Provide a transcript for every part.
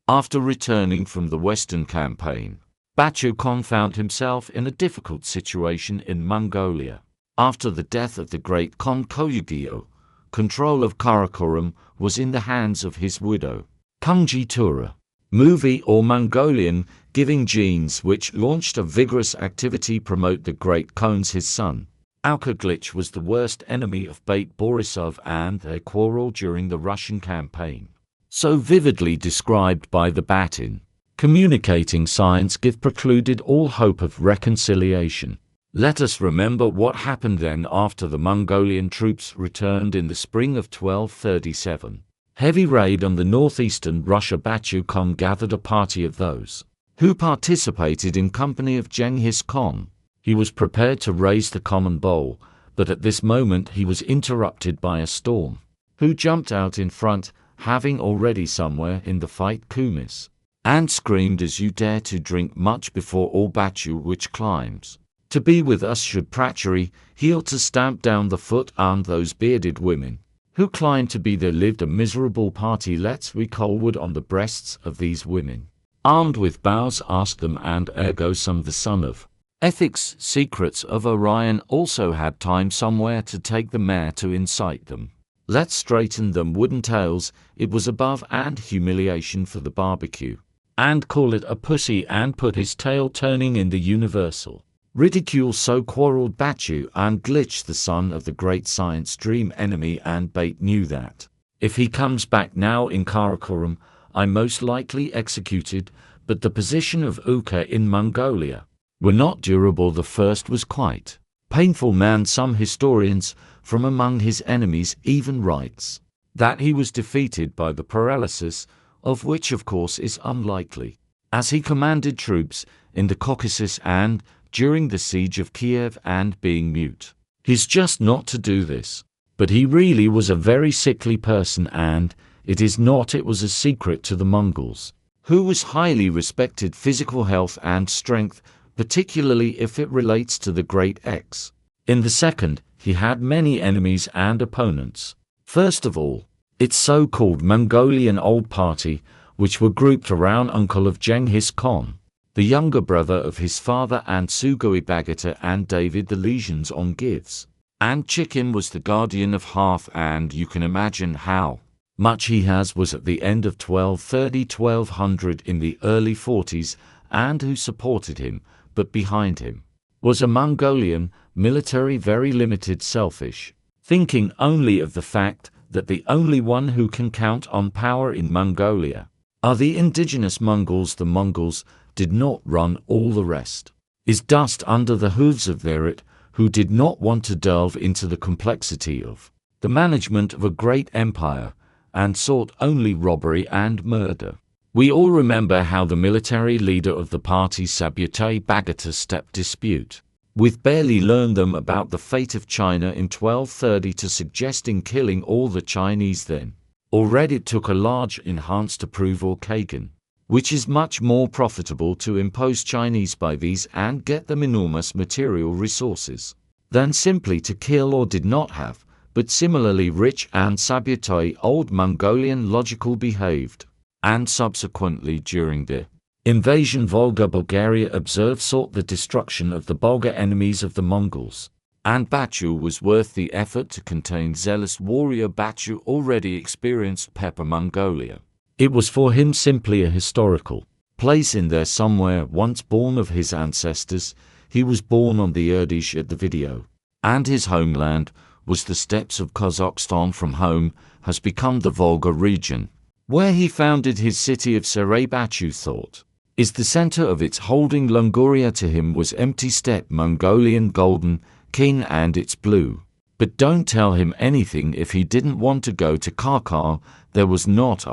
After returning from the Western campaign, Batu Khan found himself in a difficult situation in Mongolia. After the death of the great Khan Guyuk, control of Karakorum was in the hands of his widow, Kungji Tura. Movie or Mongolian giving genes which launched a vigorous activity promote the great Khan's his son. Alkaglich was the worst enemy of Bate Borisov and their quarrel during the Russian campaign, so vividly described by the Batin. Communicating science give precluded all hope of reconciliation. Let us remember what happened then after the Mongolian troops returned in the spring of 1237. Heavy raid on the northeastern Russia. Batu Khan gathered a party of those who participated in company of Genghis Khan. He was prepared to raise the common bowl, but at this moment he was interrupted by a storm, who jumped out in front, having already somewhere in the fight Kumis, and screamed, "As you dare to drink much before all Batu which climbs to be with us should prachery, he ought to stamp down the foot and those bearded women who climbed to be there lived a miserable party. Let's we coalwood on the breasts of these women, armed with bows ask them, and ergo some the son of Ethics secrets of Orion also had time somewhere to take the mare to incite them. Let's straighten them wooden tails, it was above and humiliation for the barbecue, and call it a pussy and put his tail turning in the universal ridicule. So quarreled Batu and Glitch, the son of the great science dream enemy, and Bate knew that if he comes back now in Karakorum, I most likely executed, but the position of Uka in Mongolia were not durable. The first was quite painful man. Some historians from among his enemies even writes that he was defeated by the paralysis, of which of course is unlikely, as he commanded troops in the Caucasus and during the siege of Kiev, and being mute, he's just not to do this. But he really was a very sickly person, and it was a secret to the Mongols, who was highly respected physical health and strength, particularly if it relates to the great X. In the second, he had many enemies and opponents. First of all, its so-called Mongolian Old Party, which were grouped around uncle of Genghis Khan, the younger brother of his father, and Sugoi Bagata and David the legions on gives. And Chicken was the guardian of Hearth, and you can imagine how much he was at the end of 1230-1200 in the early 40s, and who supported him, but behind him was a Mongolian military very limited, selfish, thinking only of the fact that the only one who can count on power in Mongolia are the indigenous Mongols. The Mongols did not run, all the rest is dust under the hooves of Therit, who did not want to delve into the complexity of the management of a great empire, and sought only robbery and murder. We all remember how the military leader of the party, Sabutai Bagata, stepped dispute with barely learned them about the fate of China in 1230 to suggesting killing all the Chinese then. Already it took a large enhanced approval Kagan, which is much more profitable to impose Chinese by these and get them enormous material resources than simply to kill or did not have, but similarly rich and Sabutai old Mongolian logical behaved, and subsequently during the invasion Volga Bulgaria observed sought the destruction of the Bulgar enemies of the Mongols, and Batu was worth the effort to contain zealous warrior. Batu already experienced Pepper Mongolia. It was for him simply a historical place in there somewhere. Once born of his ancestors, he was born on the Urdish at the video, and his homeland was the steppes of Kazakhstan. From home has become the Volga region, where he founded his city of Saray. Batu thought is the center of its holding. Longoria to him was empty steppe, Mongolian golden, keen, and it's blue. But don't tell him anything if he didn't want to go to Kharkar. There was not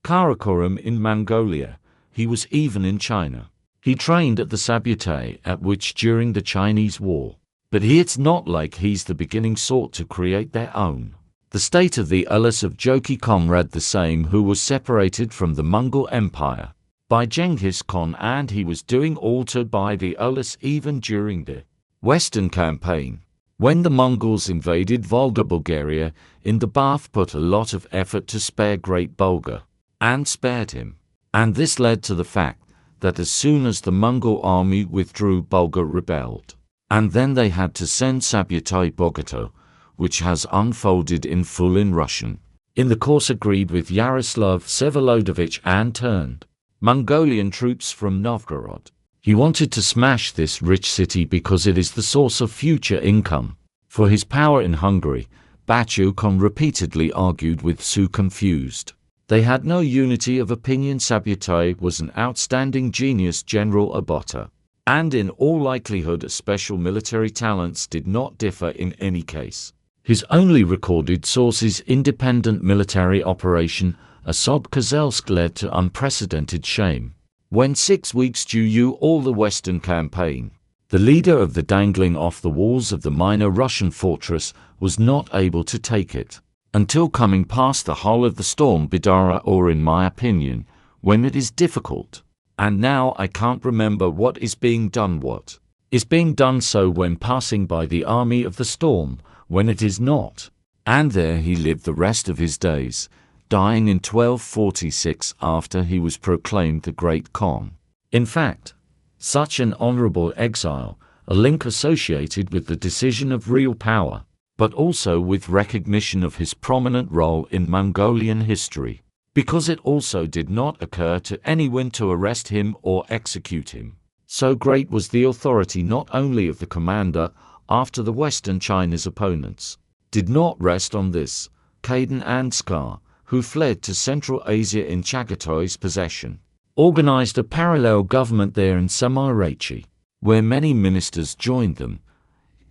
Karakorum in Mongolia. He was even in China. He trained at the Sabutai, at which during the Chinese War. But it's not like he's the beginning sought to create their own. The state of the Ulus of Jochi, comrade the same who was separated from the Mongol Empire by Genghis Khan, and he was doing altered by the Ulus even during the Western campaign. When the Mongols invaded Volga Bulgaria, in the Bath put a lot of effort to spare Great Bulgar, and spared him. And this led to the fact that as soon as the Mongol army withdrew, Bulgar rebelled. And then they had to send Sabyatai Bogato, which has unfolded in full in Russian. In the course agreed with Yaroslav Vsevolodovich and turned Mongolian troops from Novgorod. He wanted to smash this rich city because it is the source of future income. For his power in Hungary, Batu Khan repeatedly argued with Su confused. They had no unity of opinion. Sabyatai was an outstanding genius general Abota, and in all likelihood special military talents did not differ in any case. His only recorded source is independent military operation Asad Kozelsk led to unprecedented shame. When 6 weeks due all the Western campaign, the leader of the dangling off the walls of the minor Russian fortress was not able to take it, until coming past the hull of the storm Bidara, or in my opinion, when it is difficult. And now I can't remember what is being done. What is being done so when passing by the army of the storm, when it is not. And there he lived the rest of his days, dying in 1246 after he was proclaimed the Great Khan. In fact, such an honorable exile, a link associated with the decision of real power, but also with recognition of his prominent role in Mongolian history, because it also did not occur to anyone to arrest him or execute him. So great was the authority not only of the commander after the Western China's opponents did not rest on this. Khaden and Skar, who fled to Central Asia in Chaghatay's possession, organized a parallel government there in Samaraichi, where many ministers joined them,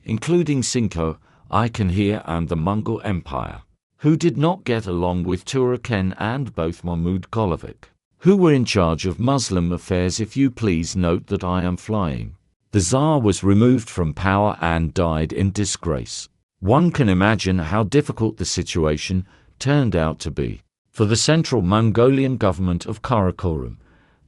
including Sinko, I Can Hear, and the Mongol Empire, who did not get along with Töregene and both Mahmud Golovic, who were in charge of Muslim affairs. If you please note that I am flying. The Tsar was removed from power and died in disgrace. One can imagine how difficult the situation turned out to be for the central Mongolian government of Karakorum,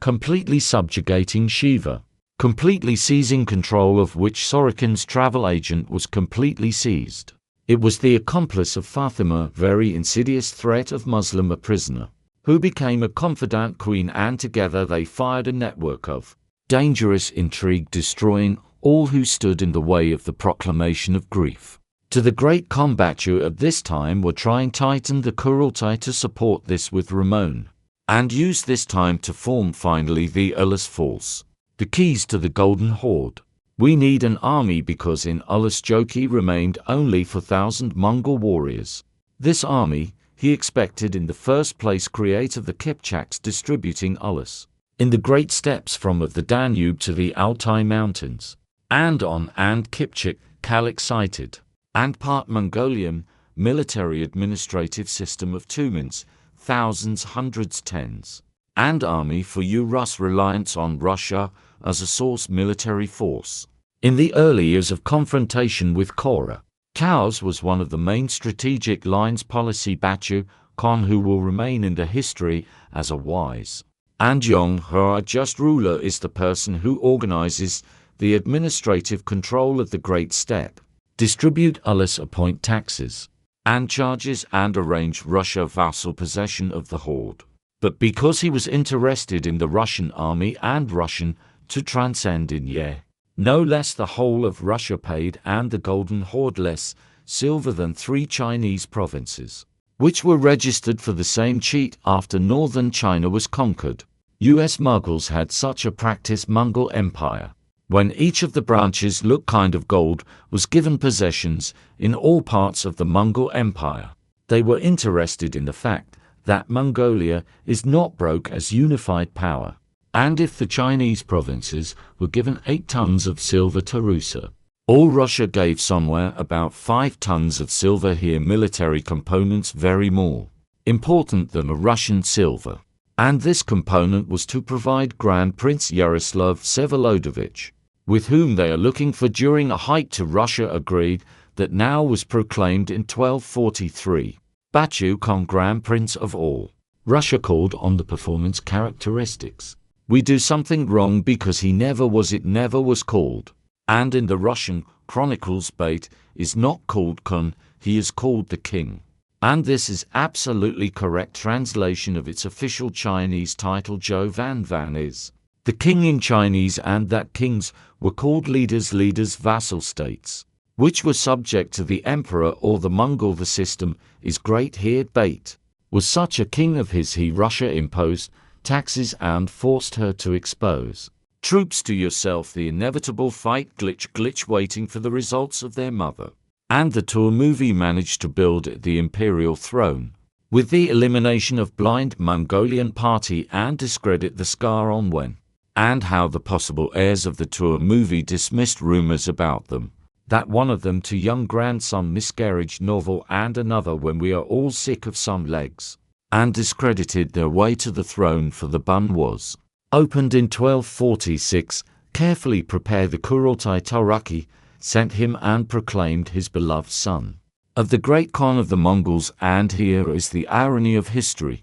completely subjugating Shiva, completely seizing control of which Sorokin's travel agent was completely seized. It was the accomplice of Fatima, very insidious threat of Muslim, a prisoner, who became a confidant queen, and together they fired a network of dangerous intrigue, destroying all who stood in the way of the proclamation of grief. To the great Khan Batu at this time were trying Titan the Kurultai to support this with Ramon, and use this time to form finally the Ulus force, the keys to the Golden Horde. We need an army because in Ulus Jochi remained only 4,000 Mongol warriors. This army, he expected in the first place create of the Kipchaks distributing Ulus in the great steppes from of the Danube to the Altai Mountains, and on and Kipchak, Kalik cited, and part Mongolian, military administrative system of tumens, thousands, hundreds, tens, and army for Rus reliance on Russia as a source military force. In the early years of confrontation with Kora, Kaos was one of the main strategic lines policy. Batu Khan, who will remain in the history as a wise and young just ruler, is the person who organizes the administrative control of the Great Steppe, distribute Ulus, appoint taxes and charges, and arrange Russia vassal possession of the horde. But because he was interested in the Russian army and Russian to transcend in no less the whole of Russia paid, and the Golden Horde less silver than 3 Chinese provinces, which were registered for the same cheat after northern China was conquered. US Mughals had such a practice. Mongol Empire, when each of the branches looked kind of gold, was given possessions in all parts of the Mongol Empire. They were interested in the fact that Mongolia is not broke as unified power, and if the Chinese provinces were given 8 tons of silver to Rusa, all Russia gave somewhere about 5 tons of silver. Here military components very more important than a Russian silver, and this component was to provide Grand Prince Yaroslav Vsevolodovich, with whom they are looking for during a hike to Russia agreed that now was proclaimed in 1243. Batu Khan, Grand Prince of all Russia, called on the performance characteristics. We do something wrong because he never was, it never was called. And in the Russian chronicles Bate is not called Khan, he is called the king. And this is absolutely correct translation of its official Chinese title. Zhou Van Van is the king in Chinese, and that kings were called leaders, vassal states, which were subject to the emperor or the Mongol. The system is great here. Bate was such a king of his. Russia imposed taxes and forced her to expose troops to yourself. The inevitable fight, glitch waiting for the results of their mother. And the tour movie managed to build the imperial throne with the elimination of blind Mongolian party and discredit the scar on when and how the possible heirs of the tour movie dismissed rumors about them, that one of them to young grandson miscarriage novel and another when we are all sick of some legs, and discredited their way to the throne. For the Bun was opened in 1246, carefully prepared the Kurultai Turaki, sent him and proclaimed his beloved son of the great Khan of the Mongols. And here is the irony of history.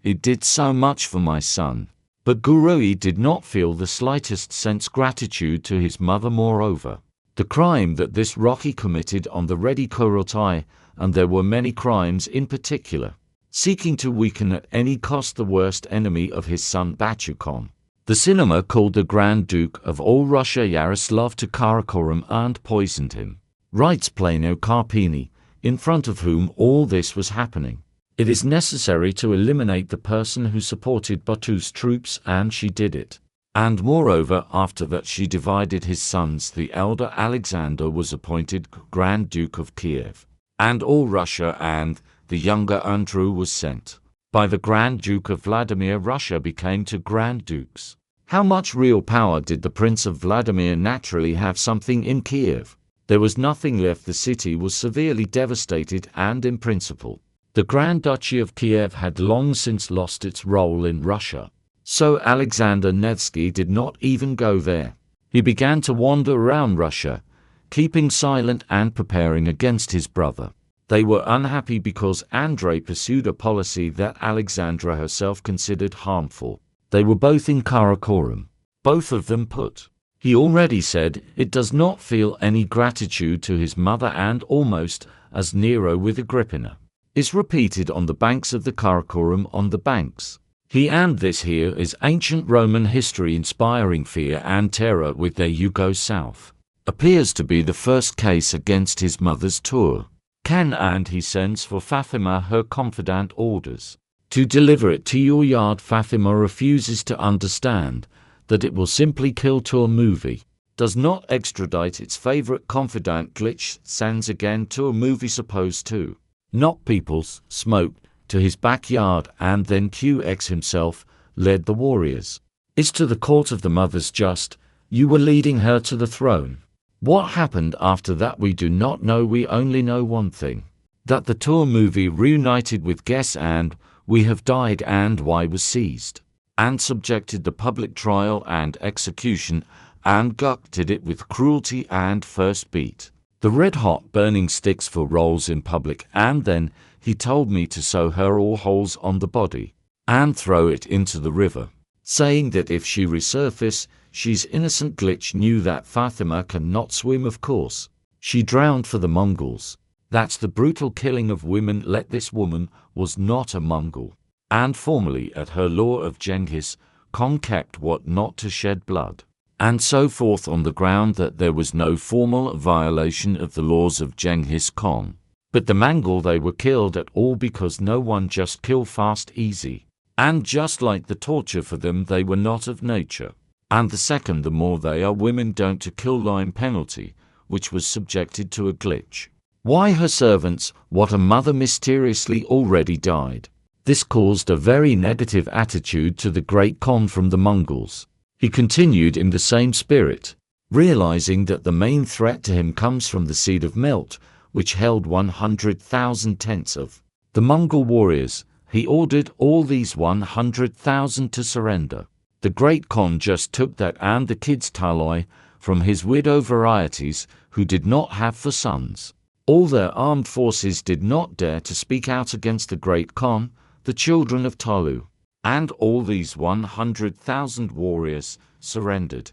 It did so much for my son, but Gurui did not feel the slightest sense gratitude to his mother. Moreover, the crime that this Rocky committed on the Ready Kurultai, and there were many crimes in particular, seeking to weaken at any cost the worst enemy of his son Batu Khan. The cinema called the Grand Duke of all Russia Yaroslav to Karakorum and poisoned him, writes Plano Carpini, in front of whom all this was happening. It is necessary to eliminate the person who supported Batu's troops, and she did it. And moreover, after that she divided his sons. The elder Alexander was appointed Grand Duke of Kiev and all Russia, and the younger Andrew was sent by the Grand Duke of Vladimir. Russia became two Grand Dukes. How much real power did the Prince of Vladimir naturally have? Something in Kiev. There was nothing left. The city was severely devastated, and in principle, the Grand Duchy of Kiev had long since lost its role in Russia. So Alexander Nevsky did not even go there. He began to wander around Russia, keeping silent and preparing against his brother. They were unhappy because Andrei pursued a policy that Alexandra herself considered harmful. They were both in Karakorum. Both of them put, he already said, it does not feel any gratitude to his mother, and almost, as Nero with Agrippina, is repeated on the banks of the Karakorum. On the banks. And this here is ancient Roman history inspiring fear and terror with their Yugo south. Appears to be the first case against his mother's tour. And he sends for Fatima. Her confidant orders to deliver it to your yard. Fatima refuses to understand that it will simply kill tour movie. Does not extradite its favorite confidant. Glitch sends again tour movie supposed to knock people's smoke to his backyard, and then QX himself led the warriors. Is to the court of the mothers just, you were leading her to the throne. What happened after that we do not know. We only know one thing, that the tour movie reunited with Guess, and we have died, and Y was seized and subjected the public trial and execution, and Guyuk did it with cruelty and first beat the red-hot burning sticks for roles in public, and then he told me to sew her all holes on the body and throw it into the river, saying that if she resurface, she's innocent. Glitch knew that Fatima cannot swim. Of course, she drowned for the Mongols. That's the brutal killing of women. Let this woman was not a Mongol, and formerly at her law of Genghis Khan kept what not to shed blood, and so forth, on the ground that there was no formal violation of the laws of Genghis Khan. But the Mongol, they were killed at all because no one just kill fast easy, and just like the torture for them, they were not of nature. And the second, the more they are women don't to kill line penalty, which was subjected to a glitch. Why her servants, what a mother mysteriously already died. This caused a very negative attitude to the great Khan from the Mongols. He continued in the same spirit, realizing that the main threat to him comes from the seed of Melt, which held 100,000 tents of the Mongol warriors. He ordered all these 100,000 to surrender. The great Khan just took that and the kids Taloi from his widow varieties, who did not have for sons. All their armed forces did not dare to speak out against the great Khan, the children of Talu. And all these 100,000 warriors surrendered,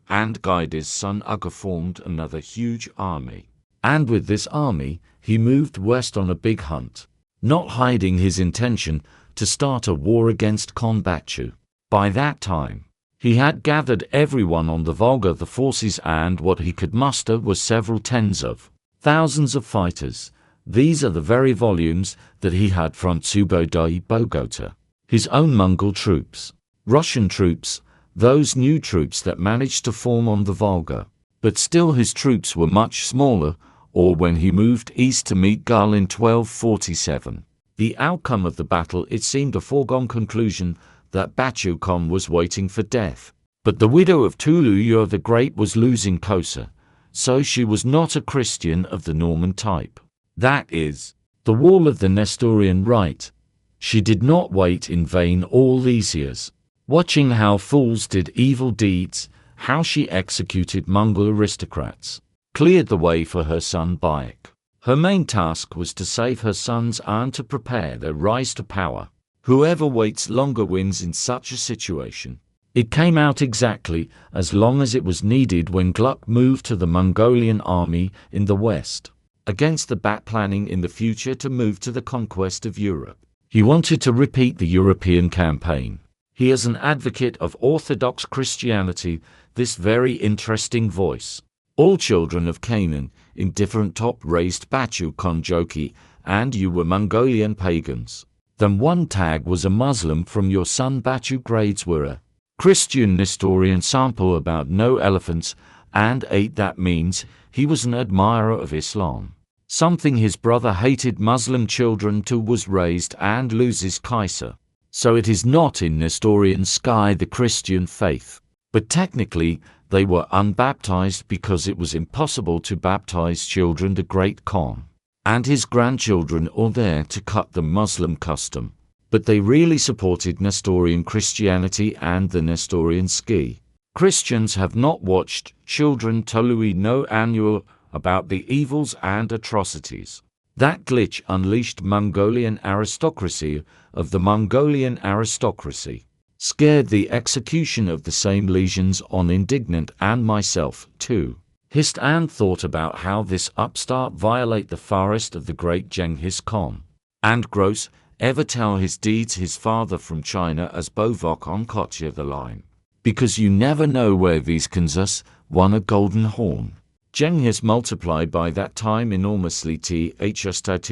and Gaida's son Uga formed another huge army. And with this army, he moved west on a big hunt. not hiding his intention to start a war against Khan Batu. By that time, he had gathered everyone on the Volga, the forces, and what he could muster was several tens of thousands of fighters. These are the very volumes that he had from Subodai Bogota, his own Mongol troops, Russian troops, those new troops that managed to form on the Volga. But still his troops were much smaller, or when he moved east to meet Gul in 1247. The outcome of the battle, it seemed a foregone conclusion that Batu Khan was waiting for death. But the widow of Tuluya the Great was losing closer, so she was not a Christian of the Norman type. That is, the wall of the Nestorian rite. She did not wait in vain all these years, watching how fools did evil deeds, how she executed Mongol aristocrats, cleared the way for her son Guyuk. Her main task was to save her sons and to prepare their rise to power. Whoever waits longer wins in such a situation. It came out exactly as long as it was needed when Gluck moved to the Mongolian army in the west, against the Bat planning in the future to move to the conquest of Europe. He wanted to repeat the European campaign. He is an advocate of Orthodox Christianity, this very interesting voice. All children of Canaan, in different top raised Batu Khan Jochi, and you were Mongolian pagans. Then one tag was a Muslim from your son Batu grades were a Christian Nestorian sample about no elephants, and 8 that means he was an admirer of Islam. Something his brother hated Muslim children too was raised and loses Kaiser. So it is not in Nestorian sky the Christian faith. But technically, they were unbaptized because it was impossible to baptize children. The great Khan and his grandchildren are there to cut the Muslim custom. But they really supported Nestorian Christianity and the Nestorian ski. Christians have not watched children Tolui no annual about the evils and atrocities. That glitch unleashed Mongolian aristocracy of the Mongolian aristocracy, scared the execution of the same legions on indignant and myself, too. Hissed and thought about how this upstart violate the forest of the great Genghis Khan. And gross, ever tell his deeds his father from China as Bovok on Kotya the line. Because you never know where these Kansas won a golden horn. Genghis multiplied by that time enormously to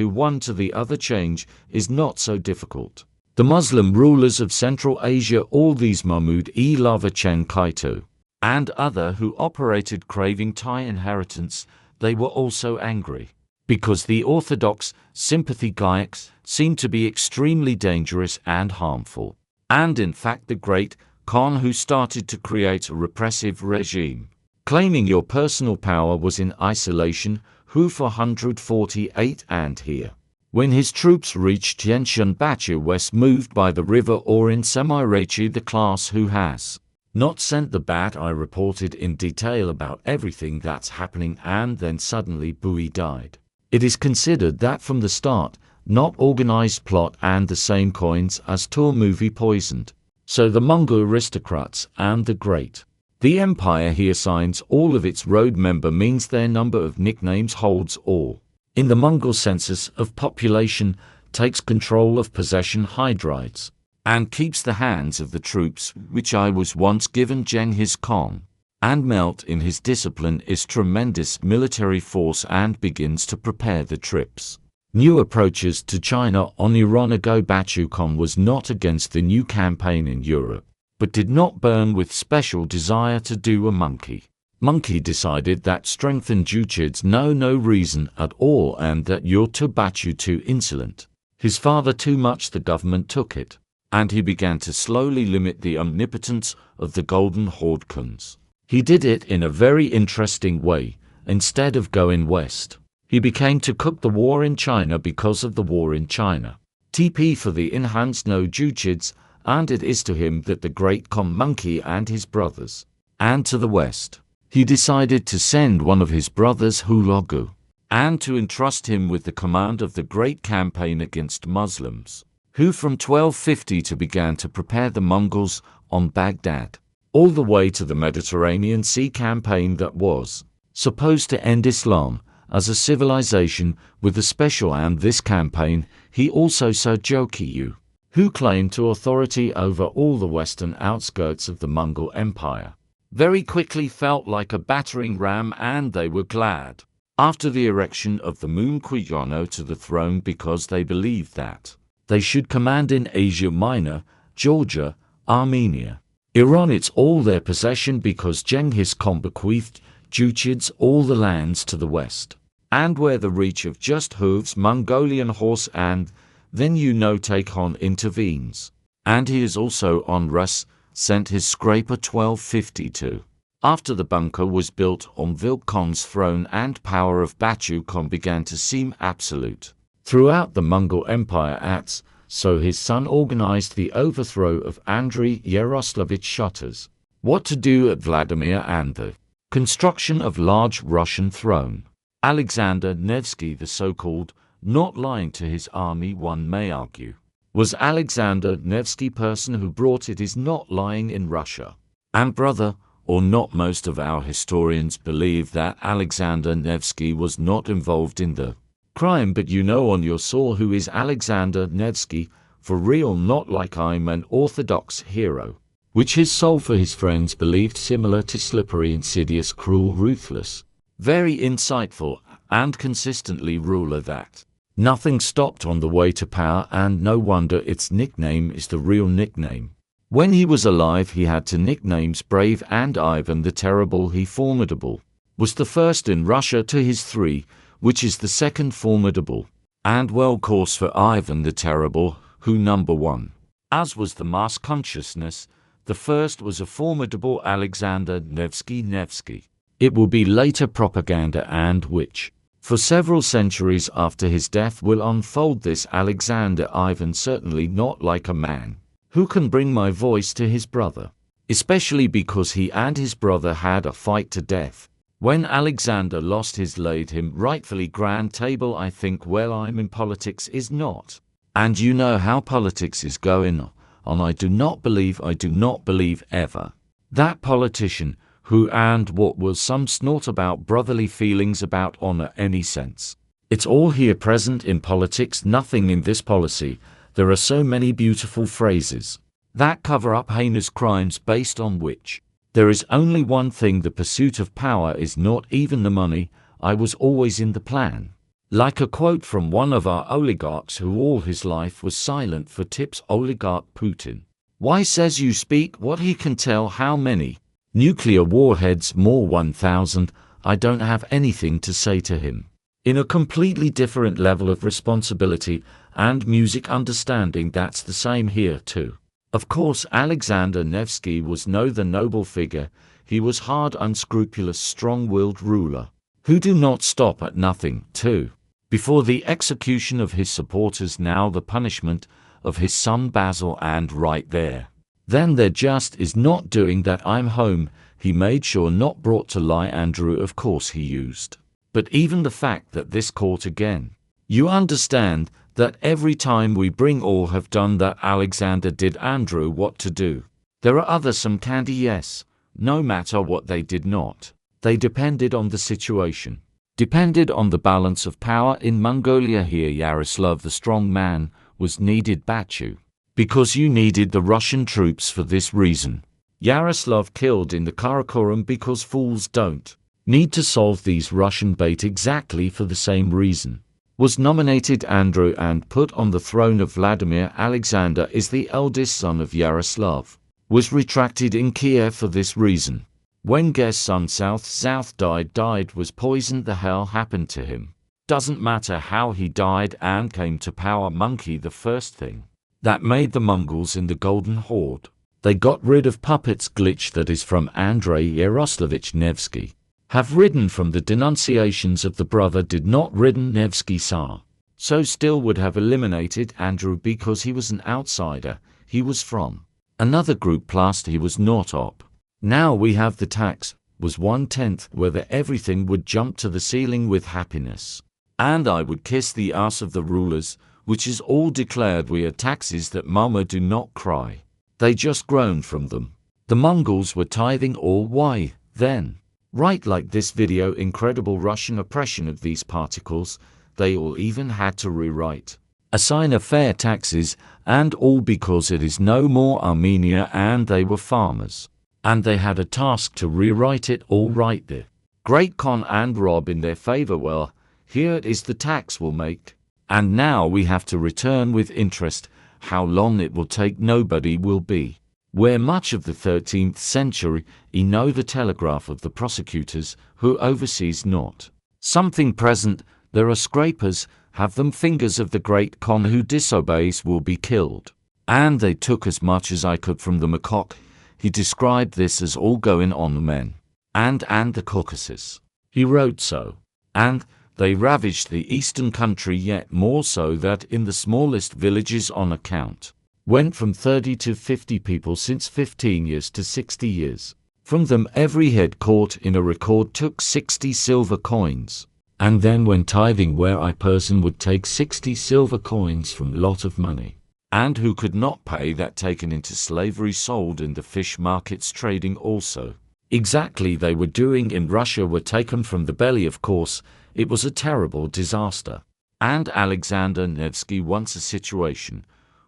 1 to the other change is not so difficult. The Muslim rulers of Central Asia, all these Mahmud-e Lava Chen Kaito, and other who operated craving Thai inheritance, they were also angry. Because the orthodox sympathy Guyuks seemed to be extremely dangerous and harmful. And in fact the great Khan who started to create a repressive regime, claiming your personal power was in isolation, who for 148 and here. When his troops reached Tienshan Batu West moved by the river or in Semi-Reichi the class who has not sent the bat I reported in detail about everything that's happening and then suddenly Bui died. It is considered that from the start, not organized plot and the same coins as tour movie poisoned. So the Mongol aristocrats and the great. The empire he assigns all of its road member means their number of nicknames holds all. In the Mongol census of population takes control of possession hydrides and keeps the hands of the troops which I was once given Genghis Khan. And melt in his discipline is tremendous military force and begins to prepare the trips. New approaches to China on Iran ago. Batu Khan was not against the new campaign in Europe, but did not burn with special desire to do a Möngke. Möngke decided that strengthened Juchids no reason at all and that you're to Batu too insolent. His father too much the government took it, and he began to slowly limit the omnipotence of the Golden Horde Khans. He did it in a very interesting way. Instead of going west, he became to cook the war in China because of the war in China. TP for the enhanced no Juchids, and it is to him that the great Khan Möngke and his brothers. And to the west, he decided to send one of his brothers Hulagu, and to entrust him with the command of the great campaign against Muslims, who from 1250 to began to prepare the Mongols on Baghdad, all the way to the Mediterranean Sea campaign that was supposed to end Islam as a civilization with a special, and this campaign he also saw Guyuk, who claimed to authority over all the western outskirts of the Mongol Empire, very quickly felt like a battering ram, and they were glad after the erection of the Möngke Khan to the throne, because they believed that they should command in Asia Minor, Georgia, Armenia, Iran. It's all their possession, because Genghis Khan bequeathed Juchids all the lands to the west, and where the reach of just hooves Mongolian horse, and then Take Khan intervenes. And he is also on Rus, sent his scraper 1252. After the bunker was built on Vilk Khan's throne, and power of Batu Khan began to seem absolute throughout the Mongol Empire, so his son organized the overthrow of Alexander Yaroslavich Shutters. What to do at Vladimir and the construction of large Russian throne. Alexander Nevsky, the so-called not lying to his army, one may argue, was Alexander Nevsky person who brought it, is not lying in Russia. And brother, or not, most of our historians believe that Alexander Nevsky was not involved in the crime, but you know on your soul who is Alexander Nevsky for real, not like I'm an orthodox hero, which his soul for his friends believed, similar to slippery, insidious, cruel, ruthless, very insightful, and consistently ruler that nothing stopped on the way to power, and no wonder its nickname is the real nickname. When he was alive he had two nicknames, Brave and Ivan the Terrible. He formidable was the first in Russia to his three, which is the second formidable, and well course for Ivan the Terrible, who number one, as was the mass consciousness. The first was a formidable Alexander Nevsky. It will be later propaganda, and which, for several centuries after his death, will unfold this Alexander Ivan, certainly not like a man who can bring my voice to his brother, especially because he and his brother had a fight to death. When Alexander lost his, laid him rightfully grand table. I think, well, I'm in politics is not, and you know how politics is going on. I do not believe ever that politician who and what will some snort about brotherly feelings, about honor, any sense. It's all here present in politics, nothing in this policy. There are so many beautiful phrases that cover up heinous crimes, based on which there is only one thing: the pursuit of power is not even the money. I was always in the plan. Like a quote from one of our oligarchs who all his life was silent for tips, oligarch Putin. Why says you speak what he can tell how many nuclear warheads more, 1,000. I don't have anything to say to him. In a completely different level of responsibility and music understanding, that's the same here too. Of course, Alexander Nevsky was the noble figure. He was hard, unscrupulous, strong-willed ruler who do not stop at nothing, too. Before the execution of his supporters, now the punishment of his son Basil, and right there then there just is not doing that. I'm home. He made sure not brought to lie. Andrew, of course he used. But even the fact that this court again, you understand that every time we bring all have done that Alexander did. Andrew, what to do? There are others, some candy, yes. No matter what they did not. They depended on the situation. Depended on the balance of power in Mongolia. Here Yaroslav the strong man was needed, Batu, because you needed the Russian troops for this reason. Yaroslav killed in the Karakorum because fools don't need to solve these Russian bait, exactly for the same reason. Was nominated Andrew and put on the throne of Vladimir. Alexander is the eldest son of Yaroslav. Was retracted in Kiev for this reason. When Gesh's son South died, was poisoned. The hell happened to him? Doesn't matter how he died and came to power. Möngke, the first thing that made the Mongols in the Golden Horde. They got rid of puppets. Glitch, that is from Andrei Yaroslavich Nevsky, have ridden from the denunciations of the brother, did not ridden Nevsky Tsar. So still would have eliminated Andrew because he was an outsider. He was from another group, plus he was not op. Now we have the tax, was 1/10, whether everything would jump to the ceiling with happiness. And I would kiss the ass of the rulers, which is all declared we are taxes that mama do not cry. They just groan from them. The Mongols were tithing all. Why, then? Right, like this video, incredible Russian oppression of these particles, they all even had to rewrite. Assign a fair taxes, and all because it is no more Armenia and they were farmers. And they had a task to rewrite it all right there. Great Khan and Rob in their favor. Well, here it is, the tax we'll make. And now we have to return with interest. How long it will take nobody will be. Where much of the 13th century, know the telegraph of the prosecutors, who oversees not something present, there are scrapers, have them fingers of the great Khan who disobeys will be killed. And they took as much as I could from the macaque. He described this as all going on the men. And the Caucasus. He wrote so. And they ravaged the eastern country yet more so that in the smallest villages on account went from 30 to 50 people since 15 years to 60 years. From them every head caught in a record took 60 silver coins. And then when tithing where a person would take 60 silver coins from lot of money. And who could not pay that taken into slavery sold in the fish markets trading also. Exactly they were doing in Russia were taken from the belly of course. It was a terrible disaster. And Alexander Nevsky wants a situation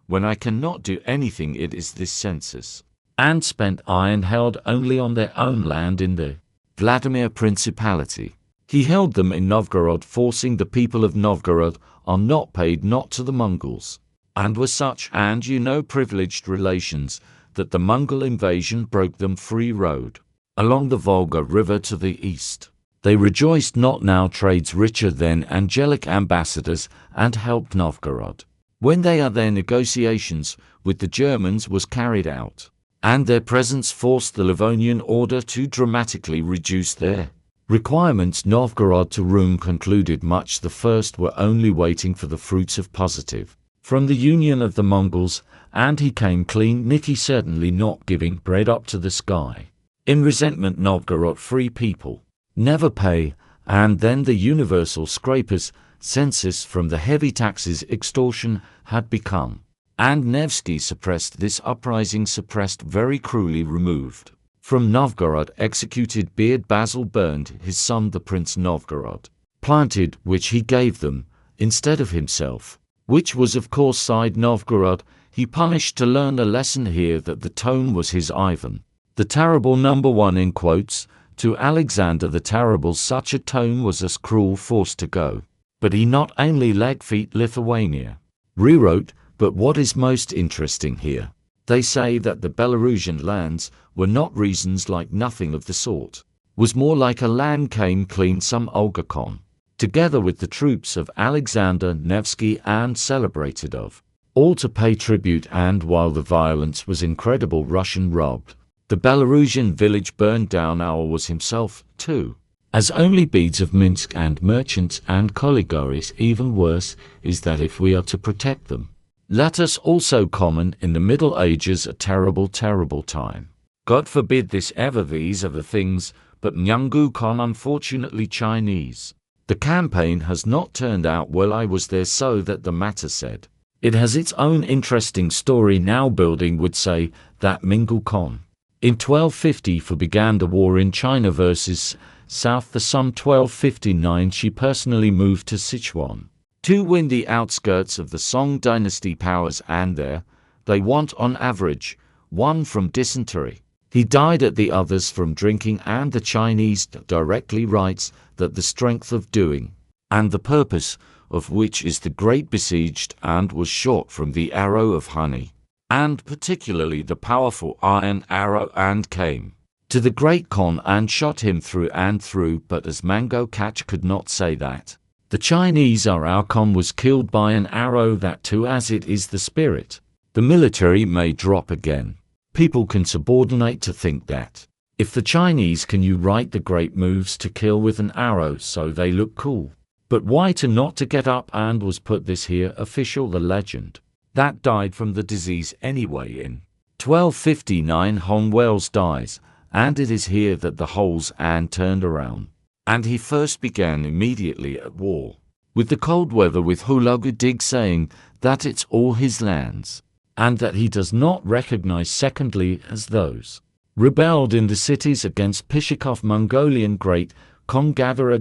when I cannot do anything, it is this census. And spent iron held only on their own land in the Vladimir Principality. He held them in Novgorod, forcing the people of Novgorod are not paid not to the Mongols, and were such and privileged relations that the Mongol invasion broke them free road along the Volga River to the east. They rejoiced not now trades richer than angelic ambassadors and helped Novgorod. When their negotiations with the Germans was carried out, and their presence forced the Livonian order to dramatically reduce their requirements, Novgorod to Rum concluded much the first were only waiting for the fruits of positive from the union of the Mongols, and he came clean Nicky certainly not giving bread up to the sky. In resentment Novgorod free people never pay, and then the universal scrapers census from the heavy taxes extortion had become. And Nevsky suppressed this uprising, suppressed very cruelly removed. From Novgorod executed Beard Basil burned his son the Prince Novgorod, planted which he gave them, instead of himself, which was of course side Novgorod, he punished to learn a lesson here that the tone was his Ivan, the terrible number one in quotes, to Alexander the Terrible such a tone was as cruel forced to go. But he not only leg feet Lithuania rewrote, but what is most interesting here, they say that the Belarusian lands were not reasons like nothing of the sort, was more like a land came clean some Olga Khan, together with the troops of Alexander Nevsky and celebrated of, all to pay tribute, and while the violence was incredible Russian robbed, the Belarusian village burned down our was himself, too. As only beads of Minsk and merchants and collegories even worse is that if we are to protect them, let us also common in the Middle Ages a terrible time. God forbid this ever these are the things, but Möngke Khan unfortunately Chinese. The campaign has not turned out well. I was there so that the matter said. It has its own interesting story now. Building would say that Möngke Khan in 1250 began the war in China versus South. The sum 1259 she personally moved to Sichuan to win the outskirts of the Song dynasty powers, and there they want on average one from dysentery. He died at the others from drinking, and the Chinese directly writes that the strength of doing, and the purpose of which is the great besieged, and was shot from the arrow of honey, and particularly the powerful iron arrow, and came to the great Khan and shot him through and through. But as Möngke Khan could not say that the Chinese are our Khan was killed by an arrow, that too as it is the spirit, the military may drop again. People can subordinate to think that if the Chinese can you write the great moves to kill with an arrow so they look cool. But why to not to get up and was put this here official the legend that died from the disease anyway in 1259 Hong Wells dies, and it is here that the holes and turned around, and he first began immediately at war with the cold weather with Hulagu dig, saying that it's all his lands, and that he does not recognize secondly as those rebelled in the cities against Pishikov Mongolian Great Khan Gavara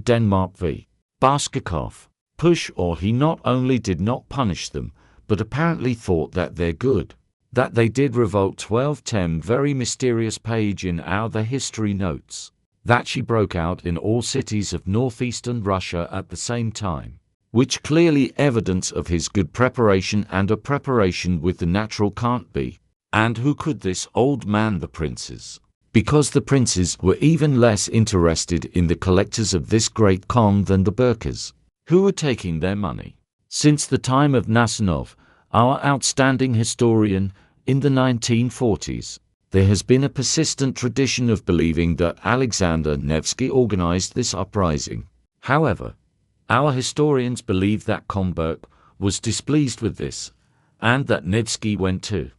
Denmark v. Baskakov. Push or he not only did not punish them, but apparently thought that they're good. That they did revolt 1210 very mysterious page in our The History notes. That she broke out in all cities of northeastern Russia at the same time. Which clearly evidence of his good preparation and a preparation with the natural can't be. And who could this old man the princes? Because the princes were even less interested in the collectors of this great Khan than the Berkes, who were taking their money. Since the time of Nasonov, our outstanding historian, in the 1940s, there has been a persistent tradition of believing that Alexander Nevsky organized this uprising. However, our historians believe that Khan Berke was displeased with this, and that Nevsky went to